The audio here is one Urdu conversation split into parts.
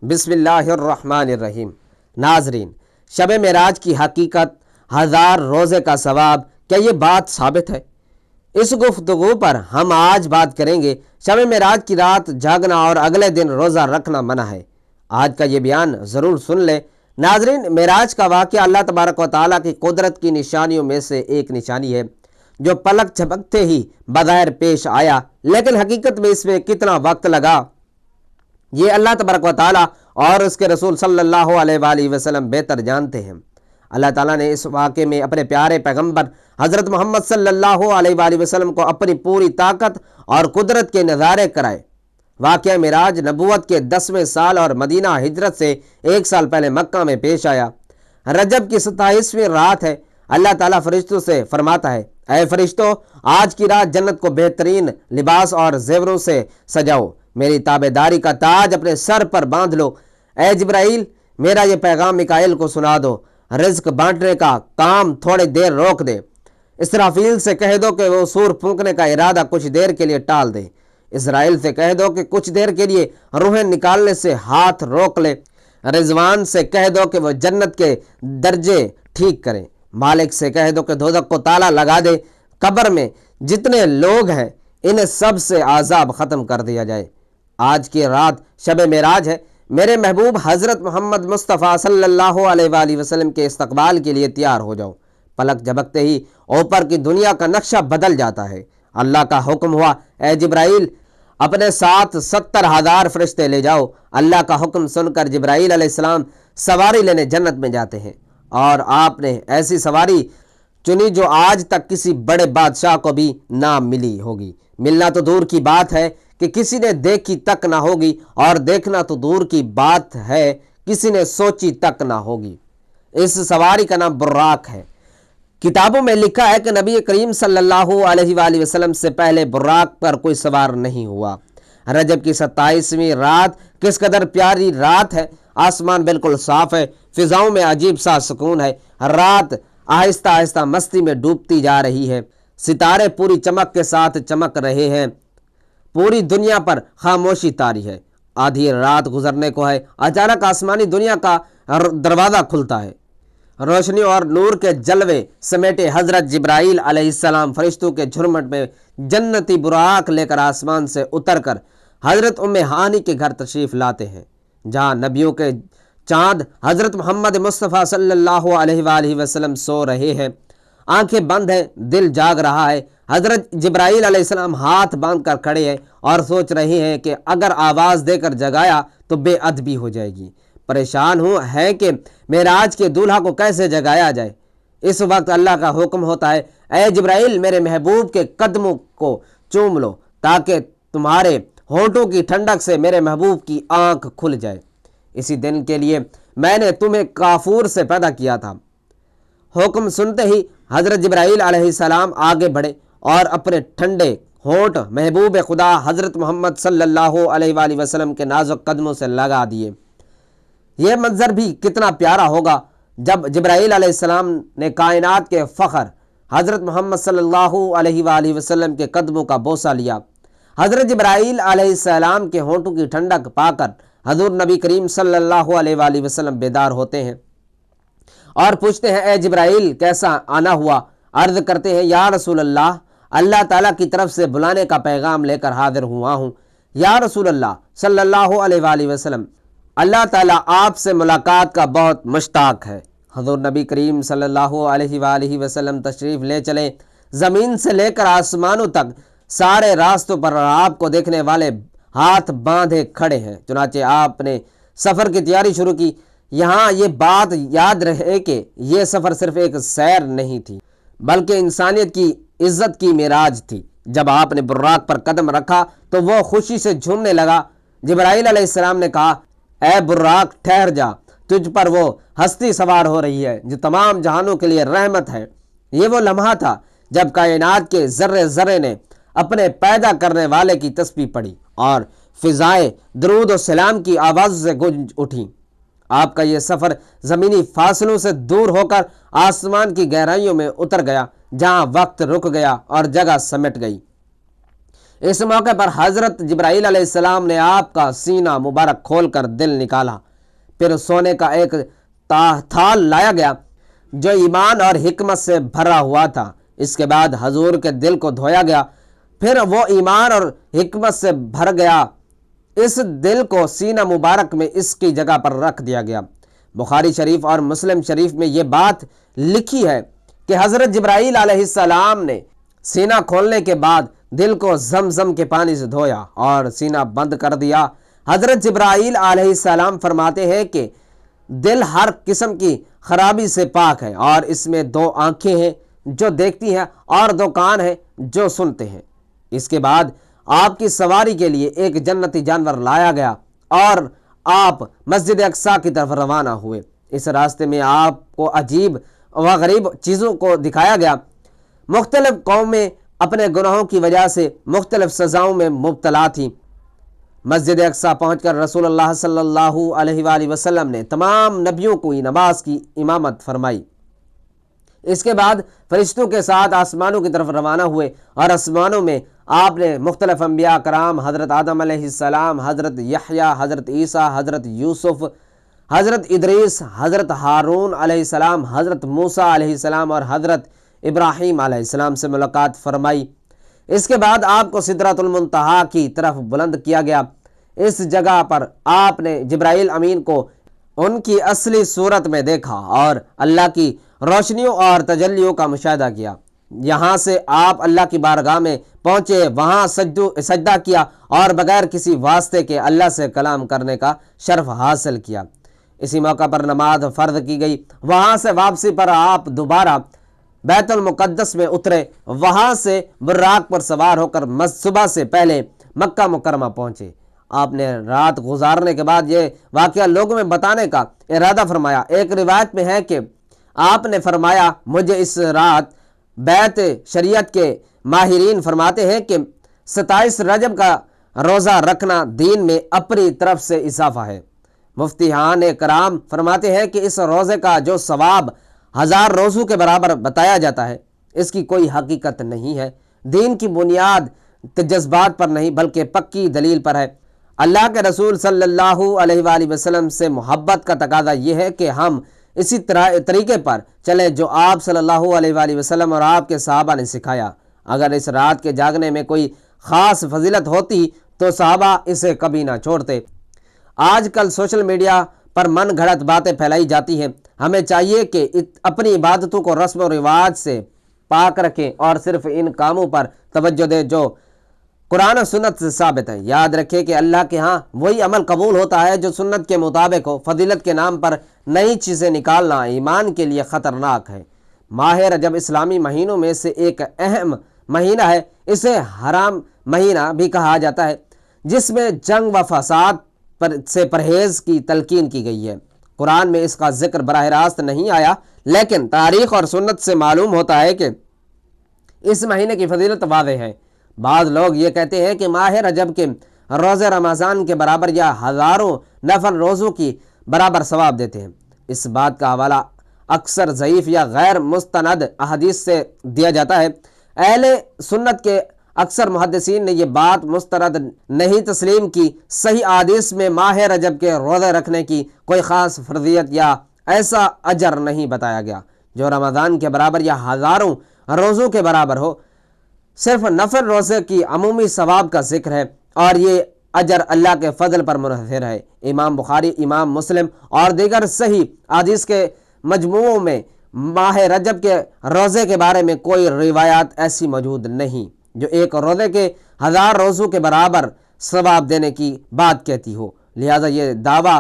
بسم اللہ الرحمن الرحیم۔ ناظرین، شب معراج کی حقیقت، 1000 روزے کا ثواب، کیا یہ بات ثابت ہے؟ اس گفتگو پر ہم آج بات کریں گے۔ شب معراج کی رات جاگنا اور اگلے دن روزہ رکھنا منع ہے۔ آج کا یہ بیان ضرور سن لیں۔ ناظرین، معراج کا واقعہ اللہ تبارک و تعالیٰ کی قدرت کی نشانیوں میں سے ایک نشانی ہے، جو پلک جھپکتے ہی بظاہر پیش آیا، لیکن حقیقت میں اس میں کتنا وقت لگا، یہ اللہ تبارک و تعالیٰ اور اس کے رسول صلی اللہ علیہ وآلہ وسلم بہتر جانتے ہیں۔ اللہ تعالیٰ نے اس واقعے میں اپنے پیارے پیغمبر حضرت محمد صلی اللہ علیہ وآلہ وسلم کو اپنی پوری طاقت اور قدرت کے نظارے کرائے۔ واقعہ معراج نبوت کے 10ویں سال اور مدینہ ہجرت سے 1 سال پہلے مکہ میں پیش آیا۔ رجب کی 27ویں رات ہے۔ اللہ تعالیٰ فرشتوں سے فرماتا ہے، اے فرشتوں، آج کی رات جنت کو بہترین لباس اور زیوروں سے سجاؤ، میری تابع داری کا تاج اپنے سر پر باندھ لو۔ اے جبرائیل، میرا یہ پیغام میکائیل کو سنا دو، رزق بانٹنے کا کام تھوڑی دیر روک دے۔ اسرافیل سے کہہ دو کہ وہ سور پھونکنے کا ارادہ کچھ دیر کے لیے ٹال دے۔ اسرائیل سے کہہ دو کہ کچھ دیر کے لیے روحیں نکالنے سے ہاتھ روک لے۔ رضوان سے کہہ دو کہ وہ جنت کے درجے ٹھیک کریں۔ مالک سے کہہ دو کہ دوزخ کو تالا لگا دے۔ قبر میں جتنے لوگ ہیں انہیں سب سے عذاب ختم کر دیا جائے۔ آج کی رات شب معراج ہے۔ میرے محبوب حضرت محمد مصطفیٰ صلی اللہ علیہ وآلہ وسلم کے استقبال کے لیے تیار ہو جاؤ۔ پلک جھپکتے ہی اوپر کی دنیا کا نقشہ بدل جاتا ہے۔ اللہ کا حکم ہوا، اے جبرائیل، اپنے ساتھ 70,000 فرشتے لے جاؤ۔ اللہ کا حکم سن کر جبرائیل علیہ السلام سواری لینے جنت میں جاتے ہیں، اور آپ نے ایسی سواری چنی جو آج تک کسی بڑے بادشاہ کو بھی نہ ملی ہوگی۔ ملنا تو دور کی بات ہے کہ کسی نے دیکھی تک نہ ہوگی، اور دیکھنا تو دور کی بات ہے کسی نے سوچی تک نہ ہوگی۔ اس سواری کا نام براق ہے۔ کتابوں میں لکھا ہے کہ نبی کریم صلی اللہ علیہ وآلہ وسلم سے پہلے براق پر کوئی سوار نہیں ہوا۔ رجب کی 27ویں رات کس قدر پیاری رات ہے۔ آسمان بالکل صاف ہے، فضاؤں میں عجیب سا سکون ہے۔ رات آہستہ آہستہ مستی میں ڈوبتی جا رہی ہے۔ ستارے پوری چمک کے ساتھ چمک رہے ہیں۔ پوری دنیا پر خاموشی طاری ہے۔ آدھی رات گزرنے کو ہے۔ اچانک آسمانی دنیا کا دروازہ کھلتا ہے۔ روشنی اور نور کے جلوے سمیٹے حضرت جبرائیل علیہ السلام فرشتوں کے جھرمٹ میں جنتی براق لے کر آسمان سے اتر کر حضرت ام ہانی کے گھر تشریف لاتے ہیں، جہاں نبیوں کے چاند حضرت محمد مصطفیٰ صلی اللہ علیہ وآلہ وسلم سو رہے ہیں۔ آنکھیں بند ہیں، دل جاگ رہا ہے۔ حضرت جبرائیل علیہ السلام ہاتھ باندھ کر کھڑے ہیں اور سوچ رہے ہیں کہ اگر آواز دے کر جگایا تو بے ادبی ہو جائے گی۔ پریشان ہے کہ معراج کے دولہا کو کیسے جگایا جائے۔ اس وقت اللہ کا حکم ہوتا ہے، اے جبرائیل، میرے محبوب کے قدموں کو چوم لو تاکہ تمہارے ہونٹوں کی ٹھنڈک سے میرے محبوب کی آنکھ کھل جائے۔ اسی دن کے لیے میں نے تمہیں کافور سے پیدا کیا تھا۔ حکم سنتے ہی حضرت جبرائیل علیہ السلام آگے بڑھے اور اپنے ٹھنڈے ہونٹ محبوب خدا حضرت محمد صلی اللہ علیہ وآلہ وسلم کے نازک قدموں سے لگا دیے۔ یہ منظر بھی کتنا پیارا ہوگا جب جبرائیل علیہ السلام نے کائنات کے فخر حضرت محمد صلی اللہ علیہ وآلہ وسلم کے قدموں کا بوسہ لیا۔ حضرت جبرائیل علیہ السلام کے ہونٹوں کی ٹھنڈک پا کر حضور نبی کریم صلی اللہ علیہ وآلہ وسلم بیدار ہوتے ہیں اور پوچھتے ہیں، اے جبرائیل، کیسا آنا ہوا؟ عرض کرتے ہیں، یا رسول اللہ، اللہ تعالیٰ کی طرف سے بلانے کا پیغام لے کر حاضر ہوا ہوں۔ یا رسول اللہ صلی اللہ علیہ وآلہ وسلم، اللہ تعالیٰ آپ سے ملاقات کا بہت مشتاق ہے۔ حضور نبی کریم صلی اللہ علیہ وآلہ وسلم تشریف لے چلے۔ زمین سے لے کر آسمانوں تک سارے راستوں پر آپ کو دیکھنے والے ہاتھ باندھے کھڑے ہیں۔ چنانچہ آپ نے سفر کی تیاری شروع کی۔ یہاں یہ بات یاد رہے کہ یہ سفر صرف ایک سیر نہیں تھی، بلکہ انسانیت کی عزت کی معراج تھی۔ جب آپ نے براق پر قدم رکھا تو وہ خوشی سے جھومنے لگا۔ جبرائیل علیہ السلام نے کہا، اے براق، ٹھہر جا، تجھ پر وہ ہستی سوار ہو رہی ہے جو تمام جہانوں کے لیے رحمت ہے۔ یہ وہ لمحہ تھا جب کائنات کے ذرے ذرے نے اپنے پیدا کرنے والے کی تسبیح پڑھی اور فضائیں درود و سلام کی آواز سے گونج اٹھیں۔ آپ کا یہ سفر زمینی فاصلوں سے دور ہو کر آسمان کی گہرائیوں میں اتر گیا، جہاں وقت رک گیا اور جگہ سمٹ گئی۔ اس موقع پر حضرت جبرائیل علیہ السلام نے آپ کا سینہ مبارک کھول کر دل نکالا، پھر سونے کا ایک تھال لایا گیا جو ایمان اور حکمت سے بھرا ہوا تھا۔ اس کے بعد حضور کے دل کو دھویا گیا، پھر وہ ایمان اور حکمت سے بھر گیا۔ اس دل کو سینہ مبارک میں اس کی جگہ پر رکھ دیا گیا۔ بخاری شریف اور مسلم شریف میں یہ بات لکھی ہے کہ حضرت جبرائیل علیہ السلام نے سینہ کھولنے کے بعد دل کو زمزم کے پانی سے دھویا اور سینہ بند کر دیا۔ حضرت جبرائیل علیہ السلام فرماتے ہیں کہ دل ہر قسم کی خرابی سے پاک ہے، اور اس میں 2 آنکھیں ہیں جو دیکھتی ہیں اور 2 کان ہیں جو سنتے ہیں۔ اس کے بعد آپ کی سواری کے لیے ایک جنتی جانور لایا گیا اور آپ مسجد اقصیٰ کی طرف روانہ ہوئے۔ اس راستے میں آپ کو عجیب و غریب چیزوں کو دکھایا گیا۔ مختلف قومیں اپنے گناہوں کی وجہ سے مختلف سزاؤں میں مبتلا تھیں۔ مسجد اقصیٰ پہنچ کر رسول اللہ صلی اللہ علیہ وآلہ وسلم نے تمام نبیوں کو نماز کی امامت فرمائی۔ اس کے بعد فرشتوں کے ساتھ آسمانوں کی طرف روانہ ہوئے، اور آسمانوں میں آپ نے مختلف انبیاء کرام، حضرت آدم علیہ السلام، حضرت یحییٰ، حضرت عیسیٰ، حضرت یوسف، حضرت ادریس، حضرت ہارون علیہ السلام، حضرت موسیٰ علیہ السلام اور حضرت ابراہیم علیہ السلام سے ملاقات فرمائی۔ اس کے بعد آپ کو سدرۃ المنتہا کی طرف بلند کیا گیا۔ اس جگہ پر آپ نے جبرائیل امین کو ان کی اصلی صورت میں دیکھا اور اللہ کی روشنیوں اور تجلیوں کا مشاہدہ کیا۔ یہاں سے آپ اللہ کی بارگاہ میں پہنچے، وہاں سجدہ کیا اور بغیر کسی واسطے کے اللہ سے کلام کرنے کا شرف حاصل کیا۔ اسی موقع پر نماز فرض کی گئی۔ وہاں سے واپسی پر آپ دوبارہ بیت المقدس میں اترے، وہاں سے براق پر سوار ہو کر صبح سے پہلے مکہ مکرمہ پہنچے۔ آپ نے رات گزارنے کے بعد یہ واقعہ لوگوں میں بتانے کا ارادہ فرمایا۔ ایک روایت میں ہے کہ آپ نے فرمایا، مجھے اس رات بیت شریعت کے ماہرین فرماتے ہیں کہ 27 رجب کا روزہ رکھنا دین میں اپنی طرف سے اضافہ ہے۔ مفتیان کرام فرماتے ہیں کہ اس روزے کا جو ثواب 1000 روزوں کے برابر بتایا جاتا ہے، اس کی کوئی حقیقت نہیں ہے۔ دین کی بنیاد جذبات پر نہیں بلکہ پکی دلیل پر ہے۔ اللہ کے رسول صلی اللہ علیہ وآلہ وسلم سے محبت کا تقاضا یہ ہے کہ ہم اسی طریقے پر چلیں جو آپ صلی اللہ علیہ وآلہ وسلم اور آپ کے صحابہ نے سکھایا۔ اگر اس رات کے جاگنے میں کوئی خاص فضیلت ہوتی تو صحابہ اسے کبھی نہ چھوڑتے۔ آج کل سوشل میڈیا پر من گھڑت باتیں پھیلائی جاتی ہیں۔ ہمیں چاہیے کہ اپنی عبادتوں کو رسم و رواج سے پاک رکھیں اور صرف ان کاموں پر توجہ دیں جو قرآن و سنت سے ثابت ہے۔ یاد رکھیں کہ اللہ کے ہاں وہی عمل قبول ہوتا ہے جو سنت کے مطابق ہو۔ فضیلت کے نام پر نئی چیزیں نکالنا ایمان کے لیے خطرناک ہے۔ ماہ رجب اسلامی مہینوں میں سے ایک اہم مہینہ ہے۔ اسے حرام مہینہ بھی کہا جاتا ہے، جس میں جنگ و فساد سے پرہیز کی تلقین کی گئی ہے۔ قرآن میں اس کا ذکر براہ راست نہیں آیا، لیکن تاریخ اور سنت سے معلوم ہوتا ہے کہ اس مہینے کی فضیلت واضح ہے۔ بعض لوگ یہ کہتے ہیں کہ ماہ رجب کے روزے رمضان کے برابر یا ہزاروں نفل روزوں کی برابر ثواب دیتے ہیں۔ اس بات کا حوالہ اکثر ضعیف یا غیر مستند احادیث سے دیا جاتا ہے۔ اہل سنت کے اکثر محدثین نے یہ بات مستند نہیں تسلیم کی۔ صحیح احادیث میں ماہ رجب کے روزے رکھنے کی کوئی خاص فرضیت یا ایسا اجر نہیں بتایا گیا جو رمضان کے برابر یا ہزاروں روزوں کے برابر ہو۔ صرف نفل روزے کی عمومی ثواب کا ذکر ہے، اور یہ اجر اللہ کے فضل پر منحصر ہے۔ امام بخاری، امام مسلم اور دیگر صحیح احادیث کے مجموعوں میں ماہ رجب کے روزے کے بارے میں کوئی روایات ایسی موجود نہیں جو ایک روزے کے 1000 روزوں کے برابر ثواب دینے کی بات کہتی ہو۔ لہذا یہ دعویٰ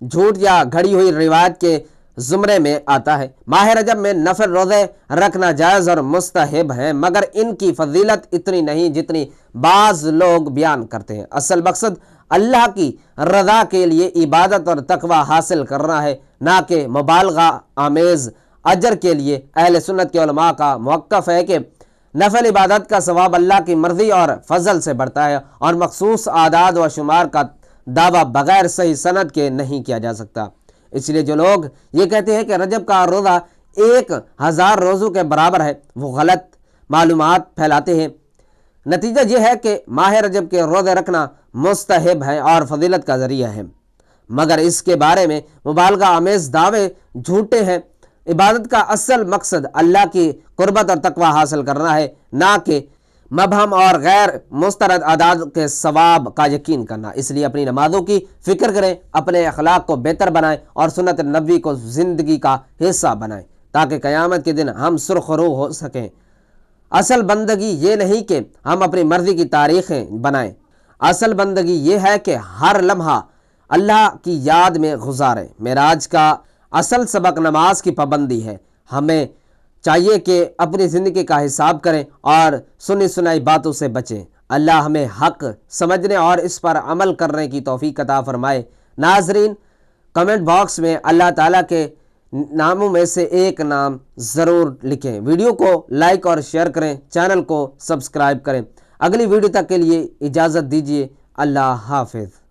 جھوٹ یا گھڑی ہوئی روایت کے زمرے میں آتا ہے۔ ماہ رجب میں نفل روزے رکھنا جائز اور مستحب ہیں، مگر ان کی فضیلت اتنی نہیں جتنی بعض لوگ بیان کرتے ہیں۔ اصل مقصد اللہ کی رضا کے لیے عبادت اور تقوی حاصل کرنا ہے، نہ کہ مبالغہ آمیز اجر کے لیے۔ اہل سنت کے علماء کا موقف ہے کہ نفل عبادت کا ثواب اللہ کی مرضی اور فضل سے بڑھتا ہے، اور مخصوص اعداد و شمار کا دعویٰ بغیر صحیح سند کے نہیں کیا جا سکتا۔ اس لیے جو لوگ یہ کہتے ہیں کہ رجب کا روزہ 1000 روزوں کے برابر ہے، وہ غلط معلومات پھیلاتے ہیں۔ نتیجہ یہ ہے کہ ماہ رجب کے روزے رکھنا مستحب ہے اور فضیلت کا ذریعہ ہے، مگر اس کے بارے میں مبالغہ آمیز دعوے جھوٹے ہیں۔ عبادت کا اصل مقصد اللہ کی قربت اور تقوی حاصل کرنا ہے، نہ کہ مبہم اور غیر مسترد اعداد کے ثواب کا یقین کرنا۔ اس لیے اپنی نمازوں کی فکر کریں، اپنے اخلاق کو بہتر بنائیں اور سنت نبوی کو زندگی کا حصہ بنائیں تاکہ قیامت کے دن ہم سرخ رو ہو سکیں۔ اصل بندگی یہ نہیں کہ ہم اپنی مرضی کی تاریخیں بنائیں، اصل بندگی یہ ہے کہ ہر لمحہ اللہ کی یاد میں گزاریں۔ معراج کا اصل سبق نماز کی پابندی ہے۔ ہمیں چاہیے کہ اپنی زندگی کا حساب کریں اور سنی سنائی باتوں سے بچیں۔ اللہ ہمیں حق سمجھنے اور اس پر عمل کرنے کی توفیق عطا فرمائے۔ ناظرین، کمنٹ باکس میں اللہ تعالیٰ کے ناموں میں سے ایک نام ضرور لکھیں، ویڈیو کو لائک اور شیئر کریں، چینل کو سبسکرائب کریں۔ اگلی ویڈیو تک کے لیے اجازت دیجیے، اللہ حافظ۔